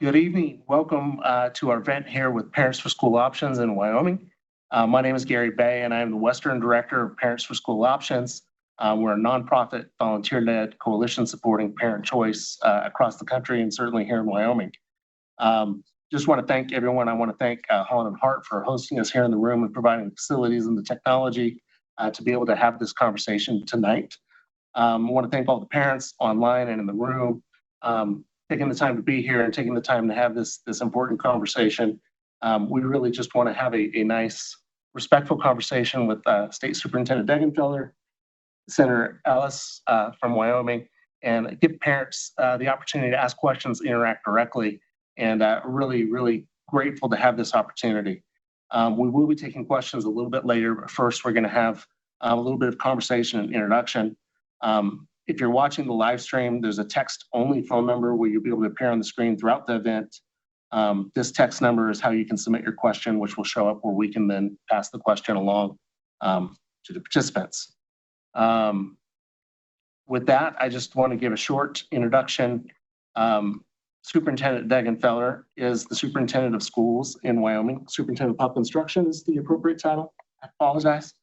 Good evening. Welcome to our event here with Parents for School Options in Wyoming. My name is Gary Bay, and I am the Western Director of Parents for School Options. We're a nonprofit, volunteer-led coalition supporting parent choice across the country and certainly here in Wyoming. Just want to thank everyone. I want to thank Holland and Hart for hosting us here in the room and providing the facilities and the technology to be able to have this conversation tonight. I want to thank all the parents online and in the room. Taking the time to be here and taking the time to have this important conversation. We really just want to have a nice, respectful conversation with State Superintendent Degenfelder, Senator Ellis from Wyoming, and give parents the opportunity to ask questions, interact directly, and really grateful to have this opportunity. We will be taking questions a little bit later, but first we're going to have a little bit of conversation and introduction. If you're watching the live stream, there's a text-only phone number where you'll be able to appear on the screen throughout the event. This text number is how you can submit your question, which will show up where we can then pass the question along to the participants. With that, I just want to give a short introduction. Superintendent Degenfelder is the superintendent of schools in Wyoming. Superintendent of Public Instruction is the appropriate title. I apologize.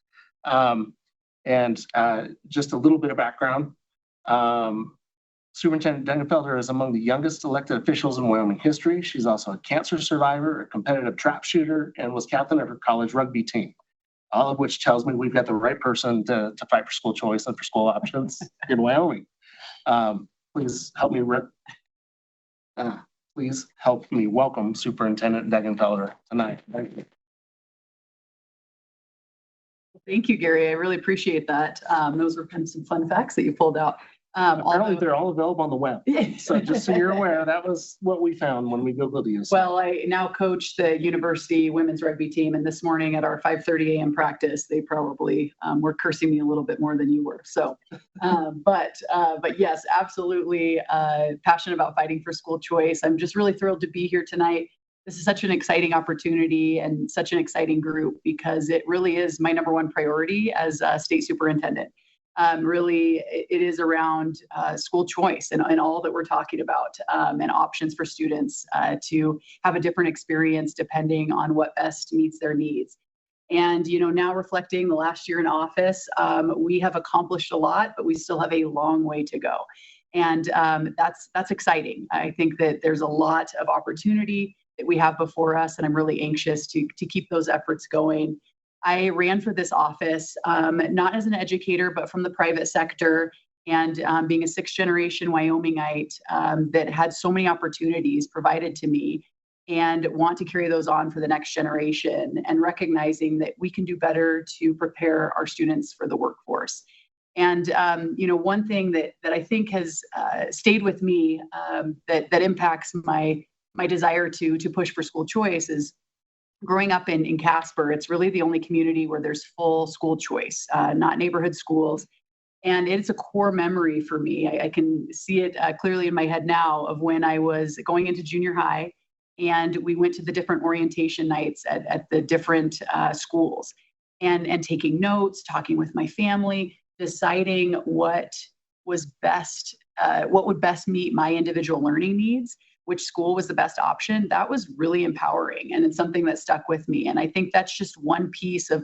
Just a little bit of background. Superintendent Degenfelder is among the youngest elected officials in Wyoming history. She's also a cancer survivor, a competitive trap shooter, and was captain of her college rugby team. All of which tells me we've got the right person to fight for school choice and for school options in Wyoming. Please help me welcome Superintendent Degenfelder tonight. Thank you. Thank you, Gary. I really appreciate that. Those were kind of some fun facts that you pulled out. Apparently they're all available on the web. So just so you're aware, that was what we found when we Googled you. Well, I now coach the university women's rugby team, and this morning at our 5:30 a.m. practice, they probably were cursing me a little bit more than you were. So, but yes, absolutely passionate about fighting for school choice. I'm just really thrilled to be here tonight. This is such an exciting opportunity and such an exciting group because it really is my number one priority as a state superintendent. Really, it is around school choice and all that we're talking about and options for students to have a different experience depending on what best meets their needs. And, now reflecting the last year in office, we have accomplished a lot, but we still have a long way to go. And that's exciting. I think that there's a lot of opportunity that we have before us, and I'm really anxious to keep those efforts going. I ran for this office, not as an educator, but from the private sector, and being a sixth-generation Wyomingite that had so many opportunities provided to me and want to carry those on for the next generation, and recognizing that we can do better to prepare our students for the workforce. And, one thing that I think has stayed with me that impacts my desire to push for school choice is growing up in Casper. It's really the only community where there's full school choice, not neighborhood schools. And it's a core memory for me. I can see it clearly in my head now of when I was going into junior high and we went to the different orientation nights at the different schools and taking notes, talking with my family, deciding what was best, what would best meet my individual learning needs, which school was the best option. That was really empowering, and it's something that stuck with me. And I think that's just one piece of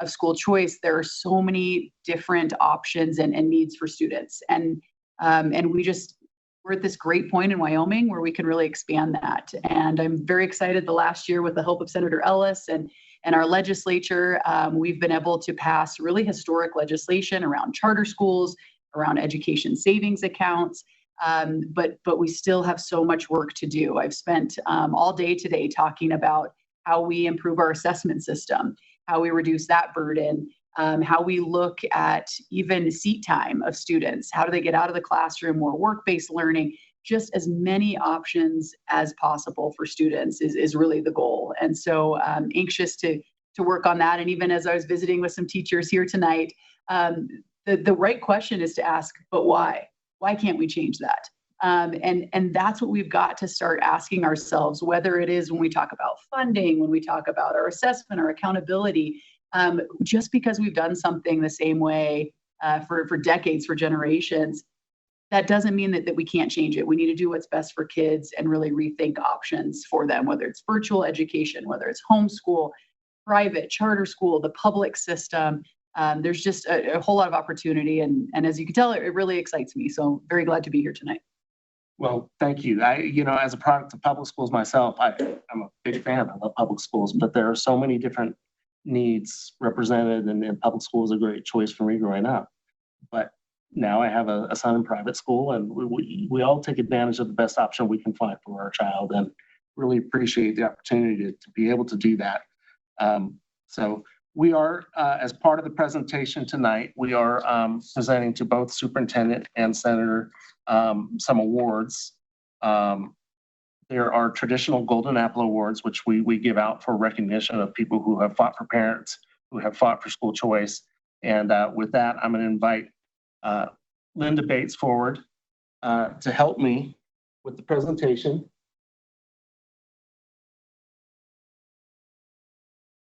school choice. There are so many different options and needs for students. And we're at this great point in Wyoming where we can really expand that. And I'm very excited the last year with the help of Senator Ellis and our legislature, we've been able to pass really historic legislation around charter schools, around education savings accounts. But we still have so much work to do. I've spent all day today talking about how we improve our assessment system, how we reduce that burden, how we look at even seat time of students. How do they get out of the classroom, more work-based learning? Just as many options as possible for students is really the goal. And so I'm anxious to work on that. And even as I was visiting with some teachers here tonight, the right question is to ask, but why? Why can't we change that? And that's what we've got to start asking ourselves, whether it is when we talk about funding, when we talk about our assessment, our accountability, just because we've done something the same way for decades, for generations, that doesn't mean that we can't change it. We need to do what's best for kids and really rethink options for them, whether it's virtual education, whether it's homeschool, private, charter school, the public system. There's just a whole lot of opportunity. And as you can tell, it really excites me. So very glad to be here tonight. Well, thank you. As a product of public schools myself, I'm a big fan. I love public schools, but there are so many different needs represented, and public school is a great choice for me growing up. But now I have a son in private school, and we all take advantage of the best option we can find for our child, and really appreciate the opportunity to be able to do that. So we are, as part of the presentation tonight, we are presenting to both superintendent and senator some awards. There are traditional Golden Apple Awards, which we give out for recognition of people who have fought for parents, who have fought for school choice. And with that, I'm going to invite Linda Bates forward to help me with the presentation.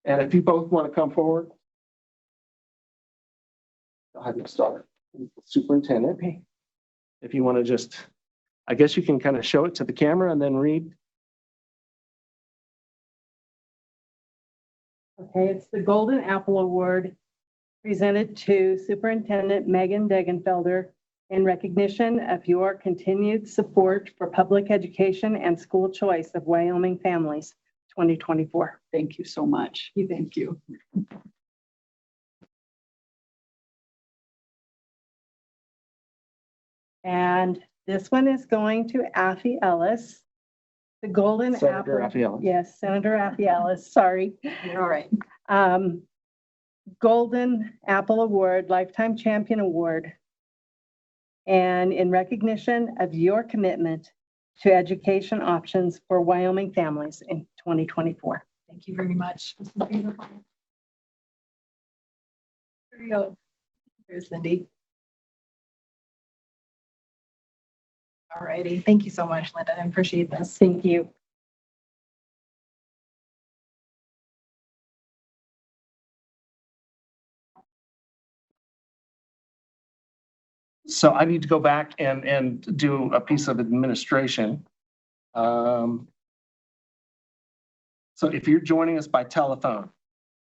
And if you both want to come forward, I'll have you start. Superintendent, if you want to just, I guess you can kind of show it to the camera and then read. Okay, it's the Golden Apple Award presented to Superintendent Megan Degenfelder in recognition of your continued support for public education and school choice of Wyoming families, 2024. Thank you so much. Thank you. And this one is going to Affie Ellis. The Golden Senator Apple. Affie Ellis. Yes, Senator Affie Ellis, sorry. You're all right. Golden Apple Award, Lifetime Champion Award. And in recognition of your commitment to education options for Wyoming families in 2024. Thank you very much. Here we go. Here's Cindy. All righty. Thank you so much, Linda. I appreciate this. Thank you. So I need to go back and do a piece of administration. So if you're joining us by telephone,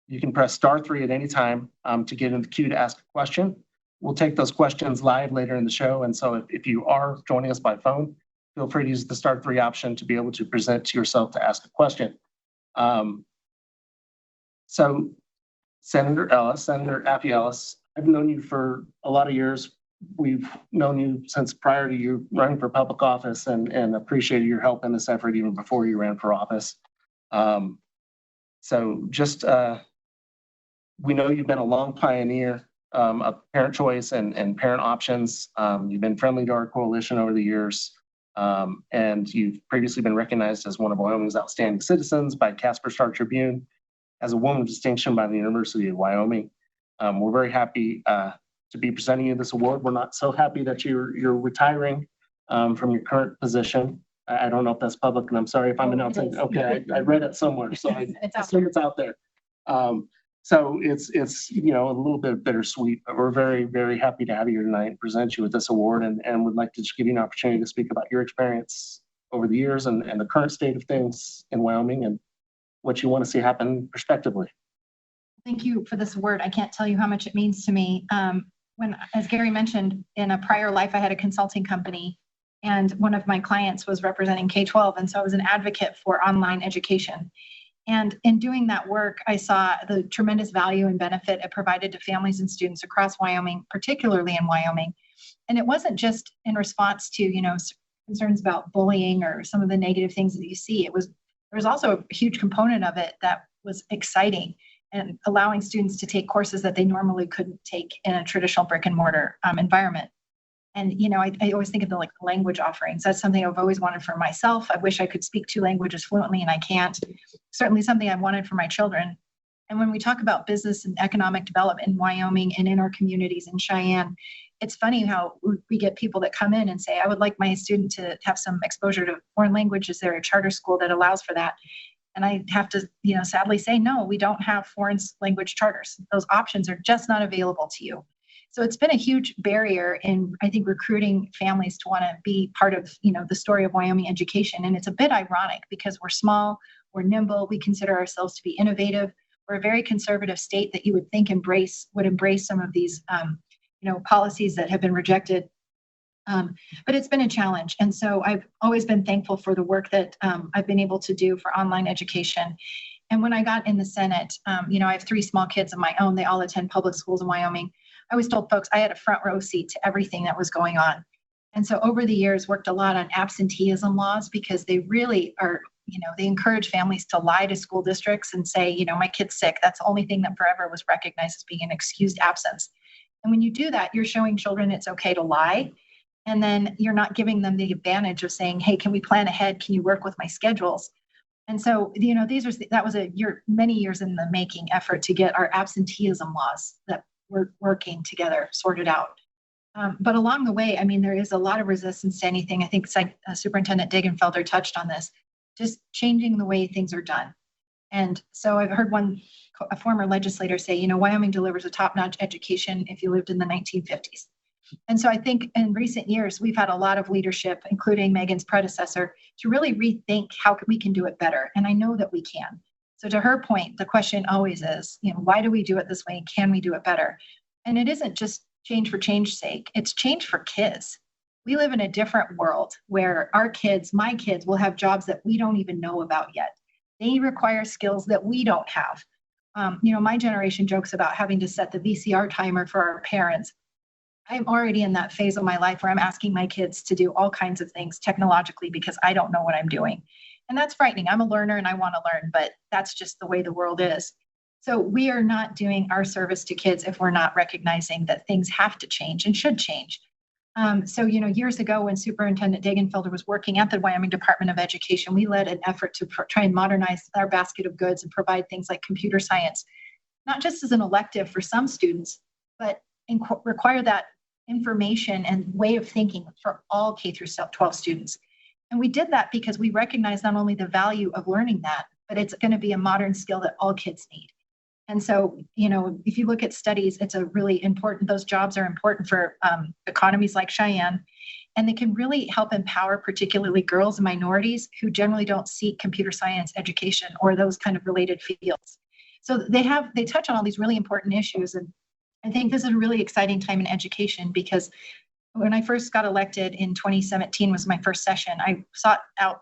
you can press *3 at any time to get in the queue to ask a question. We'll take those questions live later in the show. And so if you are joining us by phone, feel free to use the *3 option to be able to present to yourself to ask a question. So Senator Affie Ellis, I've known you for a lot of years. We've known you since prior to you running for public office, and appreciated your help in this effort even before you ran for office. So just, we know you've been a long pioneer of parent choice and parent options. You've been friendly to our coalition over the years, and you've previously been recognized as one of Wyoming's outstanding citizens by Casper Star Tribune, as a woman of distinction by the University of Wyoming. We're very happy to be presenting you this award. We're not so happy that you're retiring from your current position. I don't know if that's public, and I'm sorry if I'm announcing. Okay, I read it somewhere, so I assume it's out there. So it's a little bit bittersweet, but we're very, very happy to have you here tonight and present you with this award, and would like to just give you an opportunity to speak about your experience over the years and the current state of things in Wyoming and what you want to see happen prospectively. Thank you for this award. I can't tell you how much it means to me. When, as Gary mentioned, in a prior life, I had a consulting company, and one of my clients was representing K-12. And so I was an advocate for online education. And in doing that work, I saw the tremendous value and benefit it provided to families and students across Wyoming, particularly in Wyoming. And it wasn't just in response to, concerns about bullying or some of the negative things that you see. There was also a huge component of it that was exciting and allowing students to take courses that they normally couldn't take in a traditional brick and mortar environment. And, I always think of the language offerings. That's something I've always wanted for myself. I wish I could speak 2 languages fluently, and I can't. Certainly something I wanted for my children. And when we talk about business and economic development in Wyoming and in our communities in Cheyenne, it's funny how we get people that come in and say, I would like my student to have some exposure to foreign languages. There a charter school that allows for that. And I have to, sadly say, no, we don't have foreign language charters. Those options are just not available to you. So it's been a huge barrier in, I think, recruiting families to want to be part of, the story of Wyoming education. And it's a bit ironic because we're small, we're nimble, we consider ourselves to be innovative. We're a very conservative state that you would think would embrace some of these, policies that have been rejected. But it's been a challenge. And so I've always been thankful for the work that I've been able to do for online education. And when I got in the Senate, I have 3 small kids of my own. They all attend public schools in Wyoming. I always told folks I had a front row seat to everything that was going on. And so over the years, worked a lot on absenteeism laws because they really are, they encourage families to lie to school districts and say, my kid's sick. That's the only thing that forever was recognized as being an excused absence. And when you do that, you're showing children it's okay to lie. And then you're not giving them the advantage of saying, hey, can we plan ahead? Can you work with my schedules? And so, that was many years in the making effort to get our absenteeism laws that we're working together sorted out. But along the way, there is a lot of resistance to anything. I think Superintendent Degenfelder touched on this, just changing the way things are done. And so I've heard a former legislator say, Wyoming delivers a top-notch education if you lived in the 1950s. And so I think in recent years, we've had a lot of leadership, including Megan's predecessor, to really rethink how we can do it better. And I know that we can. So to her point, the question always is, why do we do it this way? Can we do it better? And it isn't just change for change's sake. It's change for kids. We live in a different world where my kids will have jobs that we don't even know about yet. They require skills that we don't have. My generation jokes about having to set the VCR timer for our parents. I'm already in that phase of my life where I'm asking my kids to do all kinds of things technologically because I don't know what I'm doing. And that's frightening. I'm a learner and I want to learn, but that's just the way the world is. So we are not doing our service to kids if we're not recognizing that things have to change and should change. Years ago when Superintendent Degenfelder was working at the Wyoming Department of Education, we led an effort to try and modernize our basket of goods and provide things like computer science, not just as an elective for some students, but require that information and way of thinking for all K through 12 students. And we did that because we recognize not only the value of learning that, but it's going to be a modern skill that all kids need. And so, if you look at studies, it's those jobs are important for economies like Cheyenne, and they can really help empower particularly girls and minorities who generally don't seek computer science education or those kind of related fields. So they touch on all these really important issues. And I think this is a really exciting time in education because when I first got elected in 2017 was my first session, I sought out,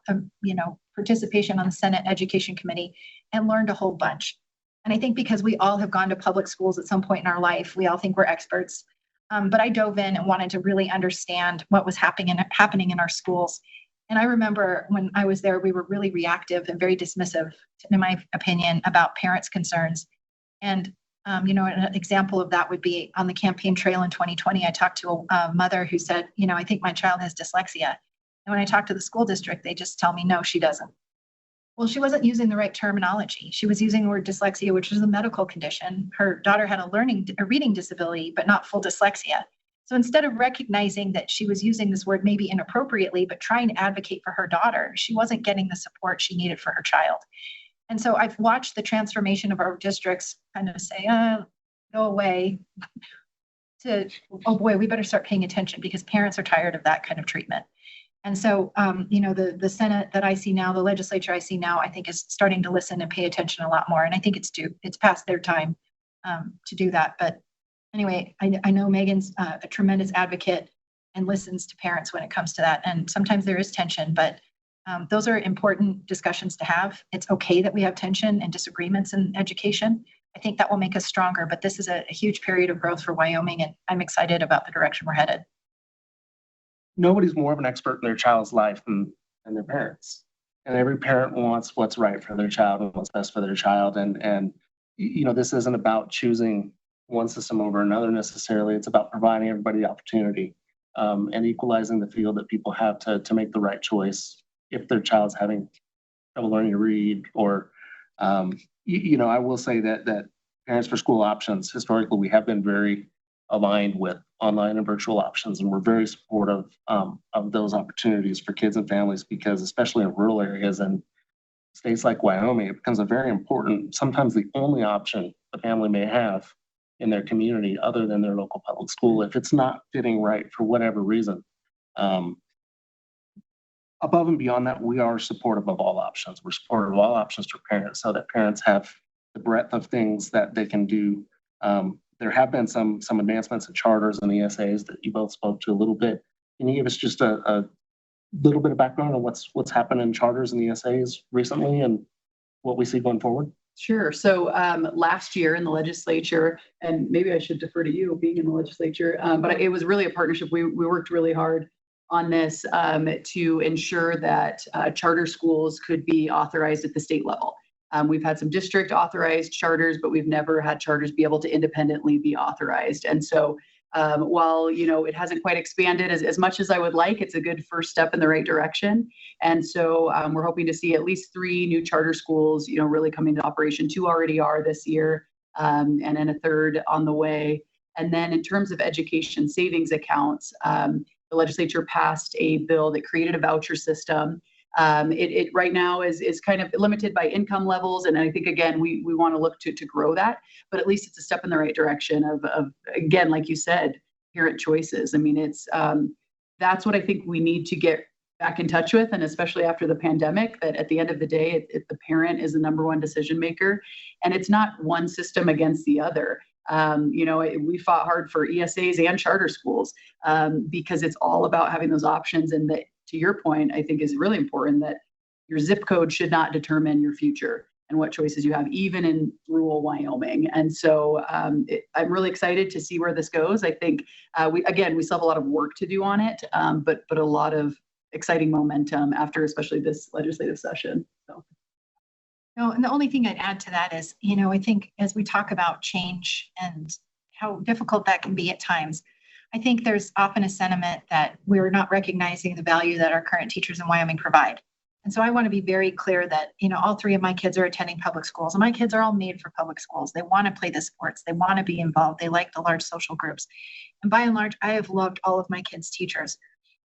participation on the Senate Education Committee and learned a whole bunch. And I think because we all have gone to public schools at some point in our life, we all think we're experts. But I dove in and wanted to really understand what was happening in our schools. And I remember when I was there, we were really reactive and very dismissive, in my opinion, about parents' concerns. And an example of that would be on the campaign trail in 2020, I talked to a mother who said, I think my child has dyslexia. And when I talked to the school district, they just tell me, no, she doesn't. Well, she wasn't using the right terminology. She was using the word dyslexia, which is a medical condition. Her daughter had a reading disability, but not full dyslexia. So instead of recognizing that she was using this word maybe inappropriately, but trying to advocate for her daughter, she wasn't getting the support she needed for her child. And so I've watched the transformation of our districts kind of say, go away, to, oh boy, we better start paying attention because parents are tired of that kind of treatment. And so, the Senate that I see now, the legislature I see now, I think is starting to listen and pay attention a lot more. And I think it's past their time to do that. But anyway, I know Megan's a tremendous advocate and listens to parents when it comes to that. And sometimes there is tension, but those are important discussions to have. It's okay that we have tension and disagreements in education. I think that will make us stronger, but this is a huge period of growth for Wyoming, and I'm excited about the direction we're headed. Nobody's more of an expert in their child's life than their parents. And every parent wants what's right for their child and what's best for their child. And this isn't about choosing one system over another necessarily. It's about providing everybody the opportunity and equalizing the field that people have to make the right choice if their child's having trouble learning to read. Or, I will say that Parents for School Options, historically, we have been very aligned with online and virtual options, and we're very supportive of those opportunities for kids and families, because especially in rural areas and states like Wyoming, it becomes a very important, sometimes the only option the family may have in their community other than their local public school if it's not fitting right for whatever reason. Above and beyond that, we are supportive of all options. We're supportive of all options for parents so that parents have the breadth of things that they can do. There have been some advancements in charters and ESAs that you both spoke to a little bit. Can you give us just a little bit of background on what's happened in charters and ESAs recently and what we see going forward? Sure. So last year in the legislature, and maybe I should defer to you being in the legislature, but it was really a partnership. We worked really hard on this to ensure that charter schools could be authorized at the state level. We've had some district authorized charters, but we've never had charters be able to independently be authorized. And so while, it hasn't quite expanded as much as I would like, it's a good first step in the right direction. And so we're hoping to see at least 3 new charter schools, really coming to operation. 2 already are this year, and then a 3rd on the way. And then in terms of education savings accounts, the legislature passed a bill that created a voucher system. It right now is kind of limited by income levels. And I think, again, we want to look to grow that, but at least it's a step in the right direction of again, like you said, parent choices. I mean, that's what I think we need to get back in touch with. And especially after the pandemic, that at the end of the day, the parent is the number one decision maker, and it's not one system against the other. We fought hard for ESAs and charter schools because it's all about having those options. And that, to your point, I think is really important, that your zip code should not determine your future and what choices you have, even in rural Wyoming. And so I'm really excited to see where this goes. I think we still have a lot of work to do on it, but a lot of exciting momentum after, especially this legislative session. So. No, and the only thing I'd add to that is, I think as we talk about change and how difficult that can be at times, I think there's often a sentiment that we're not recognizing the value that our current teachers in Wyoming provide. And so I want to be very clear that, all 3 of my kids are attending public schools, and my kids are all made for public schools. They want to play the sports. They want to be involved. They like the large social groups. And by and large, I have loved all of my kids' teachers.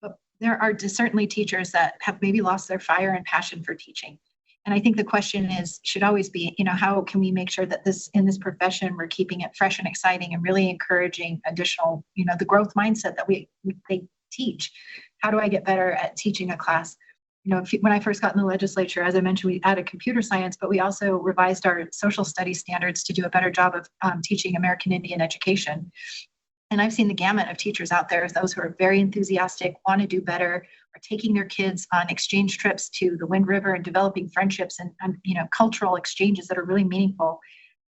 But there are certainly teachers that have maybe lost their fire and passion for teaching. And I think the question should always be, how can we make sure that in this profession, we're keeping it fresh and exciting and really encouraging additional, the growth mindset that they teach. How do I get better at teaching a class? When I first got in the legislature, as I mentioned, we added computer science, but we also revised our social studies standards to do a better job of teaching American Indian education. And I've seen the gamut of teachers out there, those who are very enthusiastic, want to do better, are taking their kids on exchange trips to the Wind River and developing friendships and cultural exchanges that are really meaningful.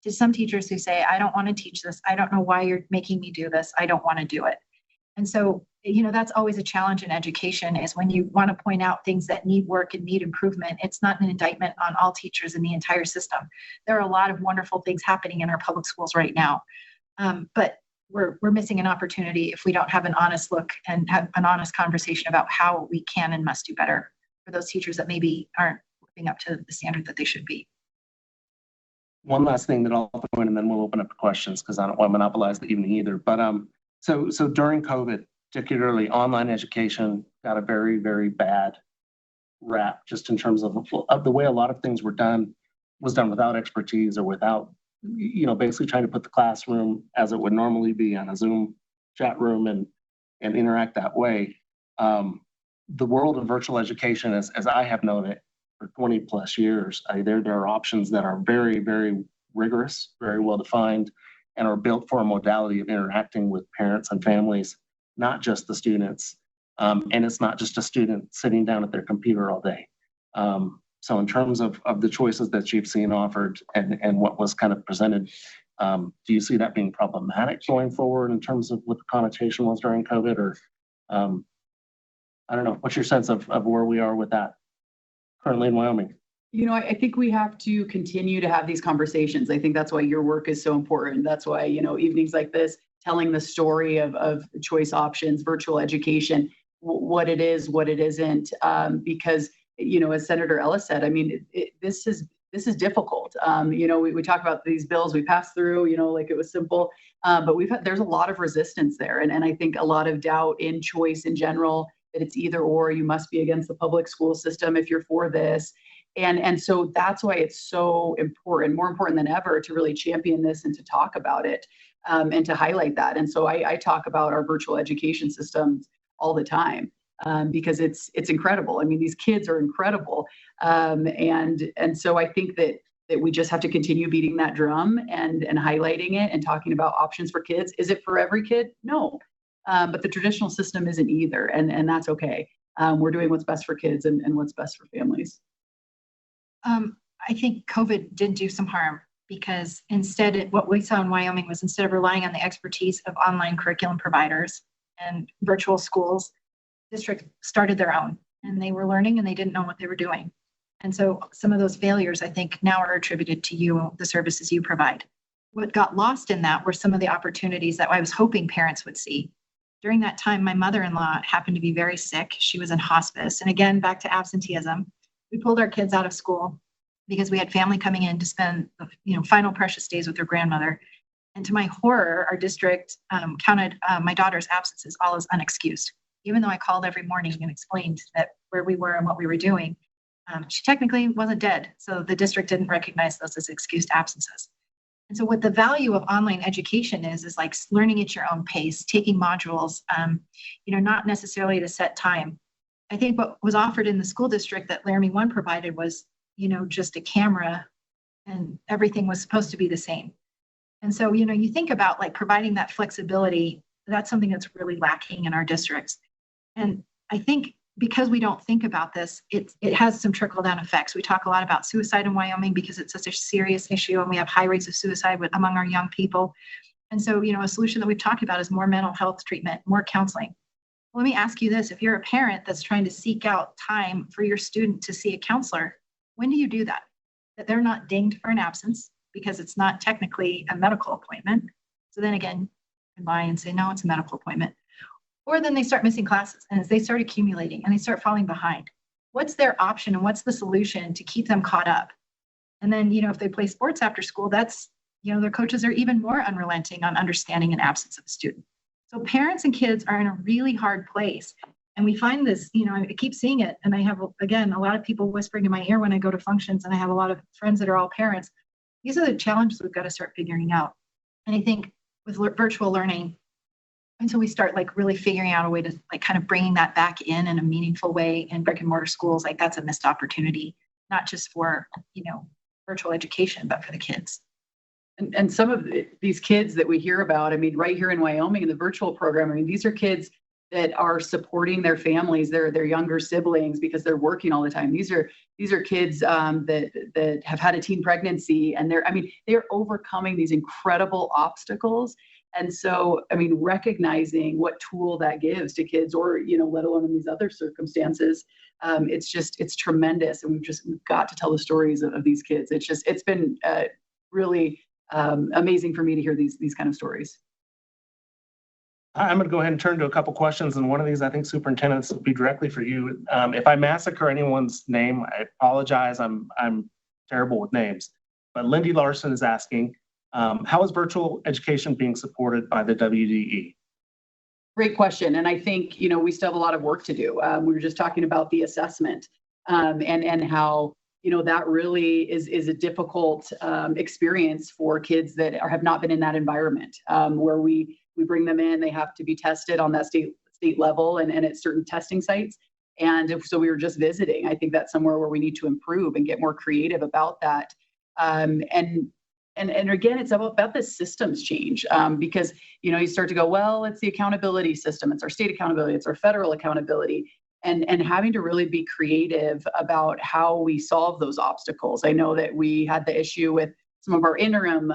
To some teachers who say, I don't want to teach this. I don't know why you're making me do this. I don't want to do it. And so, that's always a challenge in education, is when you want to point out things that need work and need improvement. It's not an indictment on all teachers in the entire system. There are a lot of wonderful things happening in our public schools right now. But we're missing an opportunity if we don't have an honest look and have an honest conversation about how we can and must do better for those teachers that maybe aren't living up to the standard that they should be. One last thing that I'll throw in, and then we'll open up to questions because I don't want to monopolize the evening either. But so during COVID, particularly online education got a very, very bad rap, just in terms of the way a lot of things was done without expertise or without, basically trying to put the classroom as it would normally be on a Zoom chat room and interact that way. The world of virtual education, as I have known it for 20 plus years, there are options that are very, very rigorous, very well defined, and are built for a modality of interacting with parents and families, not just the students. And it's not just a student sitting down at their computer all day. So in terms of the choices that you've seen offered and what was kind of presented, do you see that being problematic going forward in terms of what the connotation was during COVID? Or I don't know, what's your sense of where we are with that currently in Wyoming? I think we have to continue to have these conversations. I think that's why your work is so important. That's why, evenings like this, telling the story of choice options, virtual education, what it is, what it isn't, because, as Senator Ellis said, I mean, this is difficult. We talk about these bills we pass through, like it was simple, but there's a lot of resistance there. And I think a lot of doubt in choice in general, that it's either or. You must be against the public school system if you're for this. And so that's why it's so important, more important than ever, to really champion this and to talk about it. and to highlight that. And so I talk about our virtual education systems all the time because it's incredible. I mean, these kids are incredible. And so I think that we just have to continue beating that drum and highlighting it and talking about options for kids. Is it for every kid? No. But the traditional system isn't either. And that's okay. We're doing what's best for kids and what's best for families. I think COVID did do some harm because instead, what we saw in Wyoming was instead of relying on the expertise of online curriculum providers and virtual schools, districts started their own, and they were learning and they didn't know what they were doing. And so some of those failures, I think, now are attributed to you, the services you provide. What got lost in that were some of the opportunities that I was hoping parents would see. During that time, my mother-in-law happened to be very sick. She was in hospice. And again, back to absenteeism. We pulled our kids out of school because we had family coming in to spend the final precious days with their grandmother. And to my horror, our district counted my daughter's absences all as unexcused. Even though I called every morning and explained that where we were and what we were doing, she technically wasn't dead. So the district didn't recognize those as excused absences. And so what the value of online education is like learning at your own pace, taking modules, not necessarily at a set time. I think what was offered in the school district that Laramie One provided was, just a camera, and everything was supposed to be the same. And so, you think about like providing that flexibility, that's something that's really lacking in our districts. And I think because we don't think about this, it has some trickle-down effects. We talk a lot about suicide in Wyoming because it's such a serious issue, and we have high rates of suicide among our young people. And so, a solution that we've talked about is more mental health treatment, more counseling. Let me ask you this. If you're a parent that's trying to seek out time for your student to see a counselor, when do you do that? That they're not dinged for an absence because it's not technically a medical appointment. So then again, you can lie and say, no, it's a medical appointment. Or then they start missing classes, and as they start accumulating and they start falling behind, what's their option and what's the solution to keep them caught up? And then, if they play sports after school, that's, their coaches are even more unrelenting on understanding an absence of a student. So parents and kids are in a really hard place. And we find this, I keep seeing it. And I have, again, a lot of people whispering in my ear when I go to functions, and I have a lot of friends that are all parents. These are the challenges we've got to start figuring out. And I think with virtual learning, until we start like really figuring out a way to like kind of bringing that back in a meaningful way in brick and mortar schools, like that's a missed opportunity, not just for, virtual education, but for the kids. And some of these kids that we hear about, I mean, right here in Wyoming in the virtual program, I mean, these are kids that are supporting their families, their younger siblings, because they're working all the time. These are kids that have had a teen pregnancy, and they're overcoming these incredible obstacles. And so, recognizing what tool that gives to kids, or, let alone in these other circumstances, it's tremendous. And we've got to tell the stories of these kids. It's been really amazing for me to hear these kind of stories. I'm going to go ahead and turn to a couple questions, and one of these, I think, Superintendent, will be directly for you. If I massacre anyone's name, I apologize. I'm terrible with names. But Lindy Larson is asking, how is virtual education being supported by the WDE? Great question. And I think, we still have a lot of work to do. We were just talking about the assessment and how, that really is a difficult experience for kids that have not been in that environment where we bring them in, they have to be tested on that state level and at certain testing sites. And so we were just visiting. I think that's somewhere where we need to improve and get more creative about that. And again, it's about the systems change because, you start to go, well, it's the accountability system. It's our state accountability. It's our federal accountability. And having to really be creative about how we solve those obstacles. I know that we had the issue with some of our interim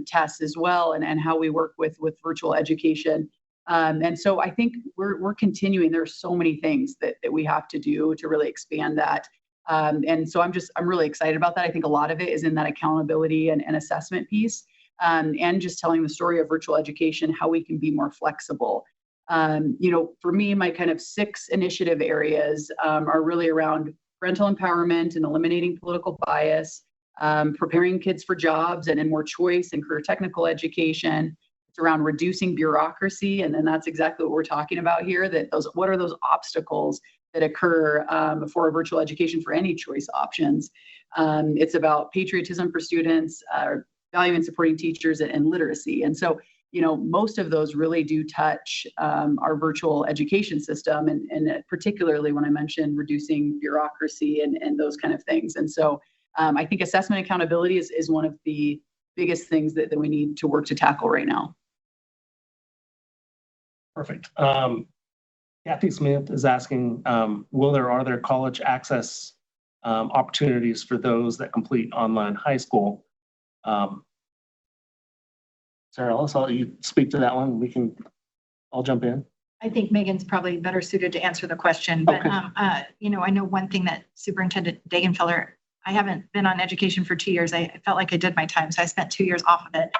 tests as well, and how we work with virtual education. And so I think we're continuing. There are so many things that we have to do to really expand that. And so I'm really excited about that. I think a lot of it is in that accountability and assessment piece, and just telling the story of virtual education, how we can be more flexible. For me, my kind of 6 initiative areas are really around parental empowerment and eliminating political bias, preparing kids for jobs and more choice and career technical education. It's around reducing bureaucracy. And then that's exactly what we're talking about here, what are those obstacles that occur for virtual education for any choice options. It's about patriotism for students, valuing and supporting teachers, and literacy. And so most of those really do touch our virtual education system, and particularly when I mentioned reducing bureaucracy and those kind of things. And so I think assessment accountability is one of the biggest things that we need to work to tackle right now. Perfect. Kathy Smith is asking, are there college access opportunities for those that complete online high school? Sarah Ellis, I'll let you speak to that one. I'll jump in. I think Megan's probably better suited to answer the question, but Okay. I know one thing that Superintendent Degenfelder, I haven't been on education for 2 years. I felt like I did my time, so I spent 2 years off of it.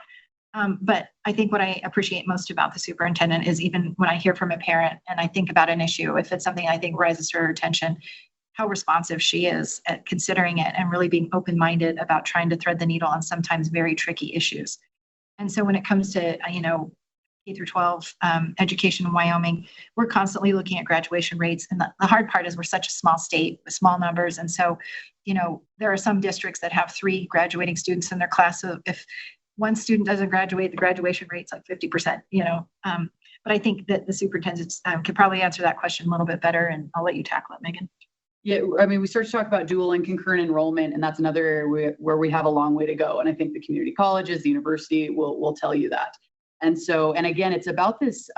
But I think what I appreciate most about the superintendent is, even when I hear from a parent and I think about an issue, if it's something I think rises to her attention, how responsive she is at considering it and really being open-minded about trying to thread the needle on sometimes very tricky issues. And so when it comes to, K through 12 education in Wyoming, we're constantly looking at graduation rates. And the hard part is we're such a small state with small numbers. And so, there are some districts that have 3 graduating students in their class. So if one student doesn't graduate, the graduation rate's like 50%, but I think that the superintendent could probably answer that question a little bit better, and I'll let you tackle it, Megan. Yeah, I mean, we start to talk about dual and concurrent enrollment, and that's another area where we have a long way to go. And I think the community colleges, the university will tell you that. And so, and again, it's about this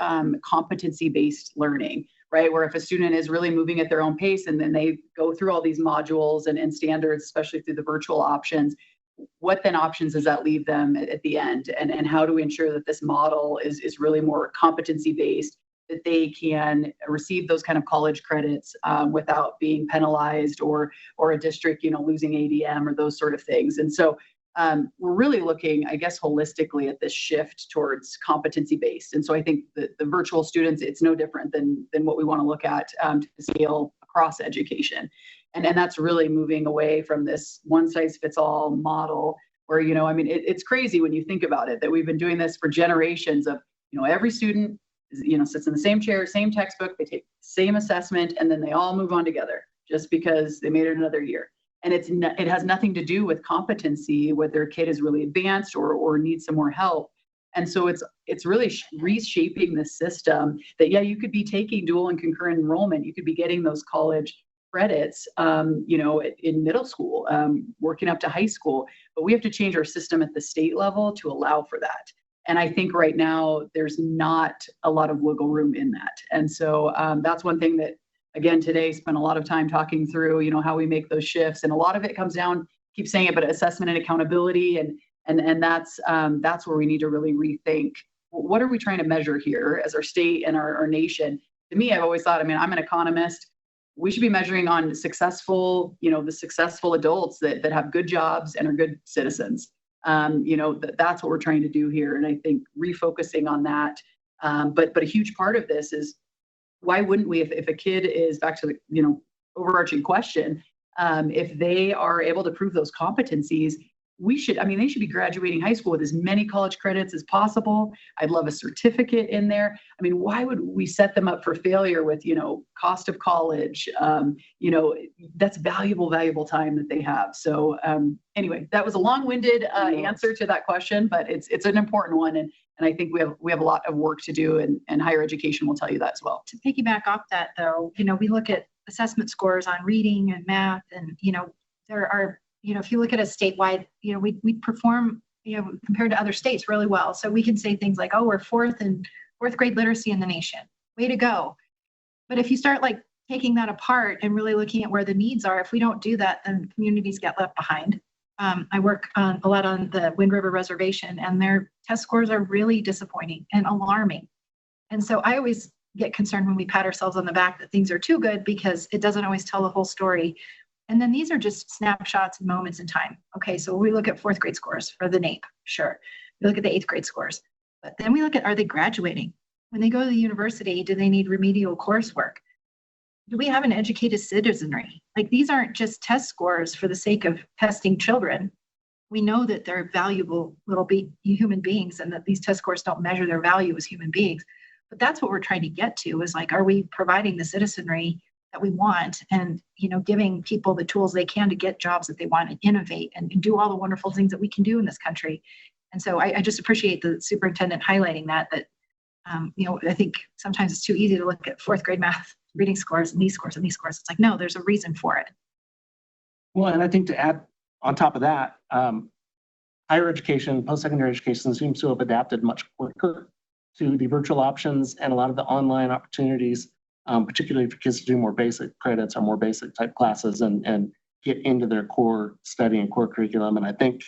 competency-based learning, right? Where if a student is really moving at their own pace and then they go through all these modules and standards, especially through the virtual options, what then options does that leave them at the end? And how do we ensure that this model is really more competency-based, that they can receive those kind of college credits without being penalized or a district, losing ADM or those sort of things. And so we're really looking, I guess, holistically at this shift towards competency-based. And so I think the virtual students, it's no different than what we want to look at to scale across education. And that's really moving away from this one-size-fits-all model where, it's crazy when you think about it, that we've been doing this for generations of, every student sits in the same chair, same textbook, they take the same assessment, and then they all move on together just because they made it another year. And it has nothing to do with competency, whether a kid is really advanced or needs some more help. And so it's really reshaping the system that, you could be taking dual and concurrent enrollment. You could be getting those college credits, in middle school, working up to high school, but we have to change our system at the state level to allow for that. And I think right now there's not a lot of wiggle room in that. And so that's one thing that, again, today spent a lot of time talking through, how we make those shifts. And a lot of it comes down, keep saying it, but assessment and accountability. And that's where we need to really rethink, what are we trying to measure here as our state and our nation? To me, I've always thought, I'm an economist. We should be measuring on the successful adults that have good jobs and are good citizens. That's what we're trying to do here. And I think refocusing on that. But a huge part of this is, why wouldn't we, if a kid is, back to the, overarching question, if they are able to prove those competencies, they should be graduating high school with as many college credits as possible. I'd love a certificate in there. Why would we set them up for failure with, cost of college? That's valuable time that they have. So anyway, that was a long-winded answer to that question, but it's an important one. And I think we have a lot of work to do, and higher education will tell you that as well. To piggyback off that, though, we look at assessment scores on reading and math, and, there are, if you look at a statewide, we perform, compared to other states really well. So we can say things like, oh, we're fourth grade literacy in the nation. Way to go. But if you start taking that apart and really looking at where the needs are, if we don't do that, then communities get left behind. I work a lot on the Wind River Reservation, and their test scores are really disappointing and alarming. And so I always get concerned when we pat ourselves on the back that things are too good, because it doesn't always tell the whole story. And then these are just snapshots and moments in time. Okay, so we look at 4th grade scores for the NAEP, sure. We look at the 8th grade scores, but then we look at, are they graduating? When they go to the university, do they need remedial coursework? Do we have an educated citizenry? These aren't just test scores for the sake of testing children. We know that they're valuable little human beings, and that these test scores don't measure their value as human beings. But that's what we're trying to get to, is are we providing the citizenry that we want, and giving people the tools they can to get jobs that they want and innovate and do all the wonderful things that we can do in this country. And so I just appreciate the superintendent highlighting that, I think sometimes it's too easy to look at fourth grade math reading scores and these scores and these scores. It's like, no, there's a reason for it. Well, and I think to add on top of that, higher education, post-secondary education seems to have adapted much quicker to the virtual options and a lot of the online opportunities, particularly for kids to do more basic credits or more basic type classes and get into their core study and core curriculum. And I think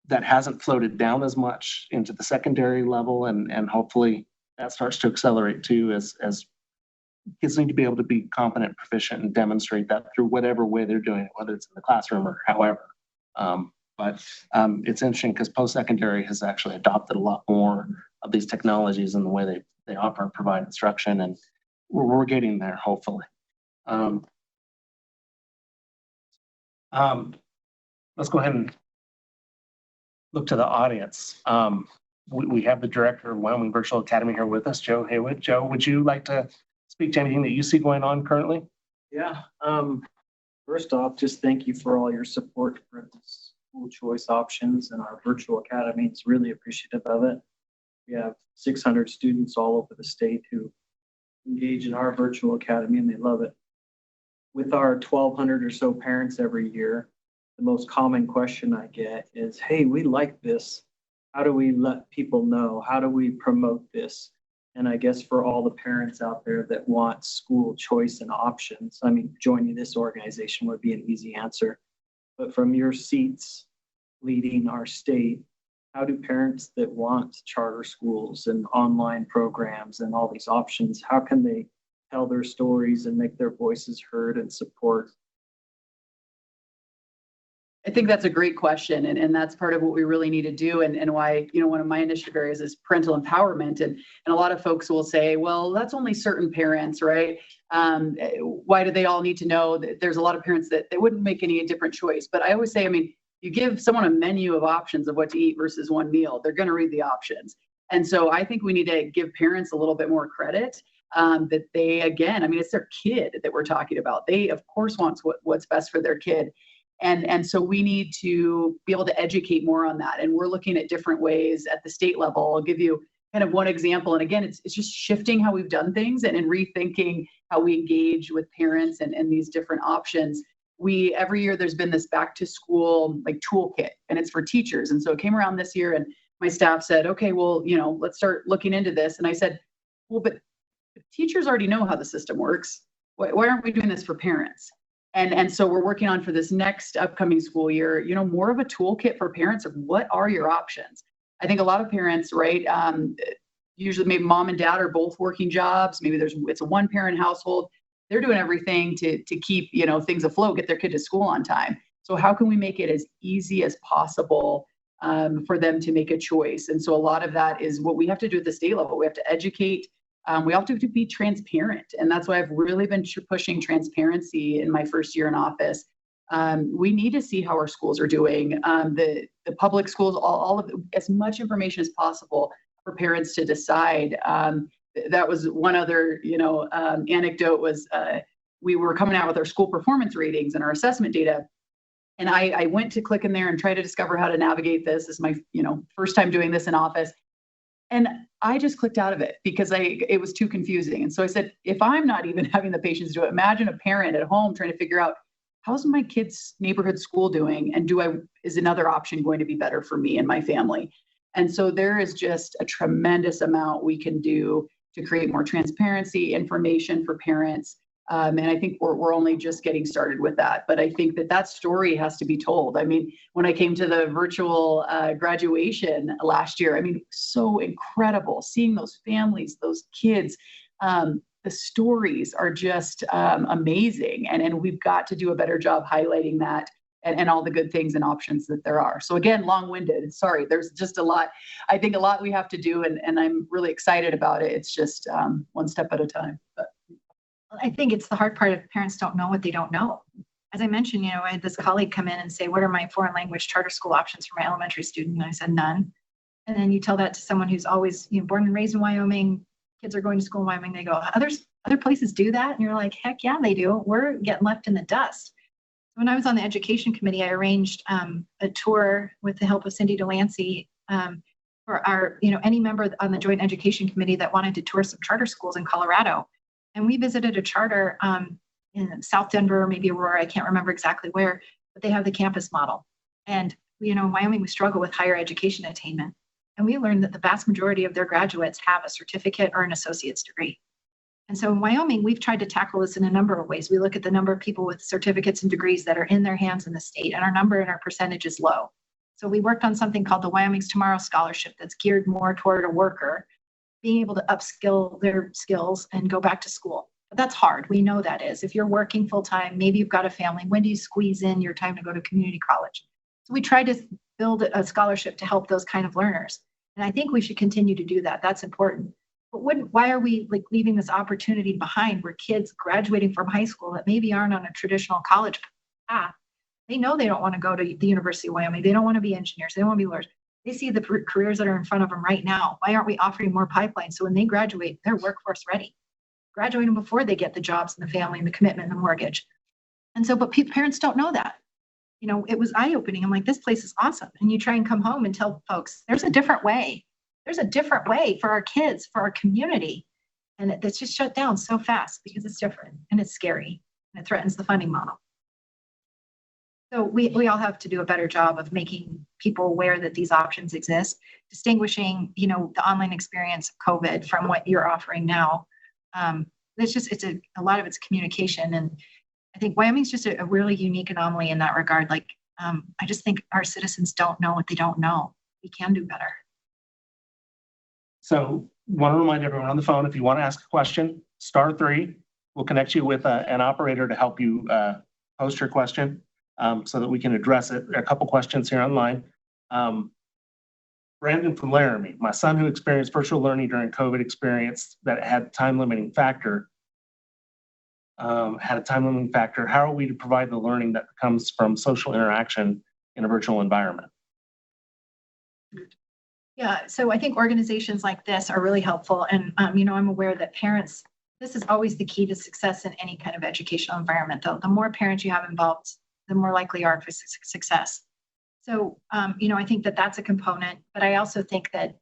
that hasn't floated down as much into the secondary level, and hopefully that starts to accelerate too, as kids need to be able to be competent, proficient, and demonstrate that through whatever way they're doing it, whether it's in the classroom or however. But it's interesting because post-secondary has actually adopted a lot more of these technologies in the way they offer and provide instruction, and we're getting there, hopefully. Let's go ahead and look to the audience. We have the director of Wyoming Virtual Academy here with us, Joe Haywood. Joe, would you like to speak to anything that you see going on currently? Yeah. First off, just thank you for all your support for the school choice options and our virtual academy. It's really appreciative of it. We have 600 students all over the state who engage in our virtual academy, and they love it. With our 1,200 or so parents every year, the most common question I get is, hey, we like this. How do we let people know? How do we promote this? And I guess for all the parents out there that want school choice and options, I mean, joining this organization would be an easy answer. But from your seats leading our state, how do parents that want charter schools and online programs and all these options, how can they tell their stories and make their voices heard and support? I think that's a great question. And that's part of what we really need to do. And why, one of my initiative areas is parental empowerment. And a lot of folks will say, well, that's only certain parents, right? Why do they all need to know? That there's a lot of parents that they wouldn't make any different choice. But I always say, you give someone a menu of options of what to eat versus one meal, they're going to read the options. And so I think we need to give parents a little bit more credit that they, again, it's their kid that we're talking about. They, of course, want what's best for their kid. And so we need to be able to educate more on that. And we're looking at different ways at the state level. I'll give you kind of one example. And again, it's just shifting how we've done things and rethinking how we engage with parents and these different options. Every year there's been this back to school like toolkit, and it's for teachers. And so it came around this year and my staff said, okay, well, let's start looking into this. And I said, well, but teachers already know how the system works. Why aren't we doing this for parents? And so we're working on for this next upcoming school year, more of a toolkit for parents of what are your options. I think a lot of parents, right, usually maybe mom and dad are both working jobs. Maybe it's a one parent household. They're doing everything to keep, things afloat, get their kid to school on time. So how can we make it as easy as possible for them to make a choice? And so a lot of that is what we have to do at the state level. We have to educate. We have to be transparent. And that's why I've really been pushing transparency in my first year in office. We need to see how our schools are doing. The public schools, all of as much information as possible for parents to decide. That was one other, anecdote was we were coming out with our school performance ratings and our assessment data. And I went to click in there and try to discover how to navigate this. This is my, first time doing this in office. And I just clicked out of it because it was too confusing. And so I said, if I'm not even having the patience to do it, imagine a parent at home trying to figure out, how's my kid's neighborhood school doing? And is another option going to be better for me and my family? And so there is just a tremendous amount we can do to create more transparency, information for parents. And I think we're only just getting started with that. But I think that story has to be told. When I came to the virtual graduation last year, so incredible seeing those families, those kids. The stories are just amazing. And we've got to do a better job highlighting that and all the good things and options that there are. So again, long-winded, sorry, there's just a lot we have to do, and I'm really excited about it. It's just one step at a time. But. I think it's the hard part if parents don't know what they don't know. As I mentioned, I had this colleague come in and say, what are my foreign language charter school options for my elementary student? And I said, none. And then you tell that to someone who's always, born and raised in Wyoming, kids are going to school in Wyoming. They go, other places do that? And you're like, heck yeah, they do. We're getting left in the dust. When I was on the education committee, I arranged a tour with the help of Cindy Delancey for our, any member on the Joint Education Committee that wanted to tour some charter schools in Colorado. And we visited a charter in South Denver, maybe Aurora, I can't remember exactly where, but they have the campus model. And, in Wyoming, we struggle with higher education attainment. And we learned that the vast majority of their graduates have a certificate or an associate's degree. And so in Wyoming, we've tried to tackle this in a number of ways. We look at the number of people with certificates and degrees that are in their hands in the state, and our number and our percentage is low. So we worked on something called the Wyoming's Tomorrow Scholarship that's geared more toward a worker being able to upskill their skills and go back to school. But that's hard. We know that is. If you're working full time, maybe you've got a family, when do you squeeze in your time to go to community college? So we tried to build a scholarship to help those kind of learners. And I think we should continue to do that. That's important. But why are we leaving this opportunity behind where kids graduating from high school that maybe aren't on a traditional college path, they know they don't want to go to the University of Wyoming. They don't want to be engineers. They don't want to be lawyers. They see the careers that are in front of them right now. Why aren't we offering more pipelines so when they graduate, they're workforce ready? Graduate them before they get the jobs and the family and the commitment and the mortgage. And so, but parents don't know that. It was eye-opening. I'm like, this place is awesome. And you try and come home and tell folks, there's a different way. There's a different way for our kids, for our community. And it's just shut down so fast because it's different and it's scary and it threatens the funding model. So we all have to do a better job of making people aware that these options exist, distinguishing, the online experience of COVID from what you're offering now. It's a lot of it's communication. And I think Wyoming's just a really unique anomaly in that regard. I just think our citizens don't know what they don't know. We can do better. So want to remind everyone on the phone, if you want to ask a question, *3. We'll connect you with an operator to help you post your question so that we can address it. There are a couple questions here online. Brandon from Laramie, my son who experienced virtual learning during COVID experience that had a time limiting factor. How are we to provide the learning that comes from social interaction in a virtual environment? Yeah, so I think organizations like this are really helpful. And, I'm aware that parents, this is always the key to success in any kind of educational environment. The more parents you have involved, the more likely you are for success. So, I think that that's a component, but I also think that,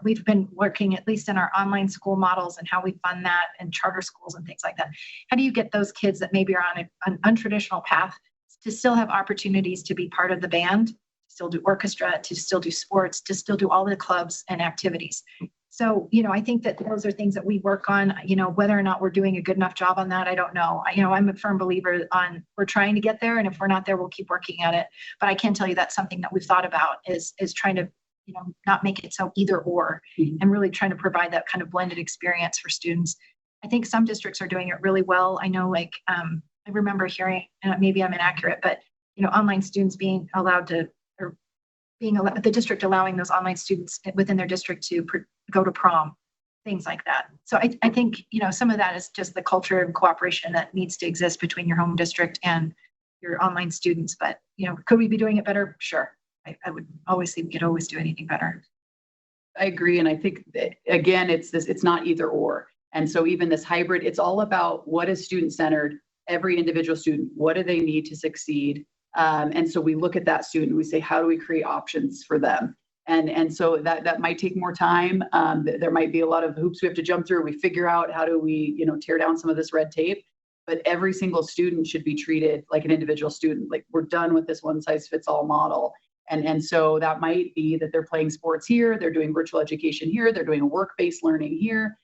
we've been working at least in our online school models and how we fund that and charter schools and things like that. How do you get those kids that maybe are on an untraditional path to still have opportunities to be part of the band, to still do orchestra, to still do sports, to still do all the clubs and activities? So, I think that those are things that we work on. Whether or not we're doing a good enough job on that, I don't know. I'm a firm believer on we're trying to get there, and if we're not there, we'll keep working at it. But I can tell you that's something that we've thought about is trying to, not make it so either or, and really trying to provide that kind of blended experience for students. I think some districts are doing it really well. I know, I remember hearing, and maybe I'm inaccurate, but online students being allowed to, or the district allowing those online students within their district to go to prom, things like that. So I think, some of that is just the culture and cooperation that needs to exist between your home district and your online students. But, could we be doing it better? Sure. I would always think we could always do anything better. I agree. And I think that, again, it's not either or. And so even this hybrid, it's all about what is student-centered, every individual student, what do they need to succeed? And so we look at that student, we say, how do we create options for them? And so that might take more time. There might be a lot of hoops we have to jump through. We figure out how do we, tear down some of this red tape, but every single student should be treated like an individual student. Like, we're done with this one size fits all model. And so that might be that they're playing sports here, they're doing virtual education here, they're doing work-based learning here.